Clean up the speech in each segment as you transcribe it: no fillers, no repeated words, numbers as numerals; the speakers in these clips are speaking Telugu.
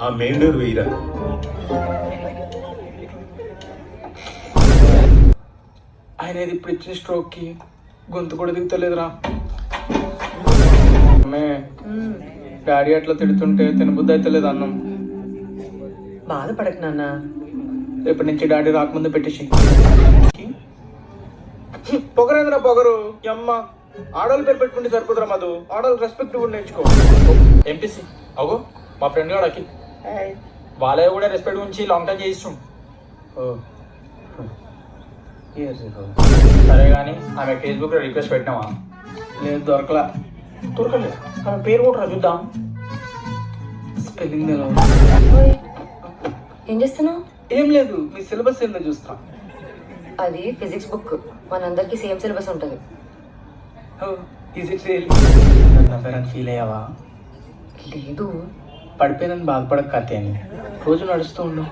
ఆ మెయిన్ డోర్ వేయరా. ఆయన ఇప్పుడు ఇచ్చిన స్ట్రోక్ కి గొంతు కూడా దిగుతలేదురా. డాడీ అట్లా తిడుతుంటే తినబుద్ధి అయితే అన్నం. బాధపడకు నాన్న. రేపటి నుంచి డాడీ రాకముందు పెట్టేసి. పొగరేంద్రా పొగరు అమ్మ. ఆడవాళ్ళ పేరు పెట్టుకుంటే సరిపోతురా మధు. ఆడవాళ్ళు రెస్పెక్ట్ కూడా నేర్చుకో. ఎంపీసీ అగో మా ఫ్రెండ్ గాడు అఖిల్. వాళ్ళ కూడా రెస్పెక్ట్ గురించి లాంగ్ టైం చేయిస్తాం. సరే కానీ ఆమె ఫేస్బుక్లో రిక్వెస్ట్ పెట్టినావా? లేదు, దొరకలా. దొరకలేదు. ఆమె పేరు కూడా చూద్దాం. స్పెల్లింగ్ ఎలా? ఓయ్, ఏం చేస్తున్నావు? ఏం లేదు, మీ సిలబస్ ఏందో చూస్తా. అది ఫిజిక్స్ బుక్, మనందరికి సేమ్ సిలబస్ ఉంటుంది. Is it really? నన్ను ఫీల్ అయ్యావా? లేదు. పడిపోయినని బాధపడక కథ అని రోజు నడుస్తూ ఉండు.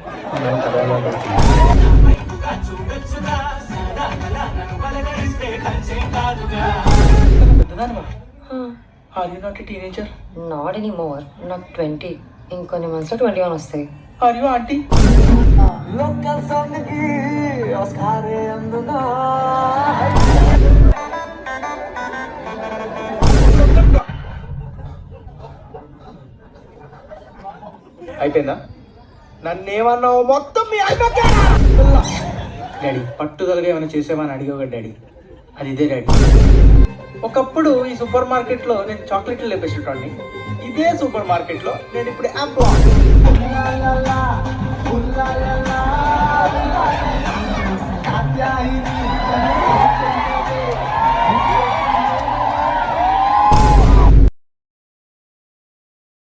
Are you not a teenager? Not any more. నాకు 20, ఇంకొన్ని మంత్స్లో 21 వస్తాయి. Are you aunty? అయిపోయిందా? నన్నేమన్నావు మొత్తం మీ డాడీ పట్టుదలగా ఏమైనా చేసేవని అడిగేవాడు డాడీ. అది ఇదే డాడీ. ఒకప్పుడు ఈ సూపర్ మార్కెట్ లో నేను చాక్లెట్లు లేపేసేటోడిని. ఇదే సూపర్ మార్కెట్ లో నేను ఇప్పుడు యాప్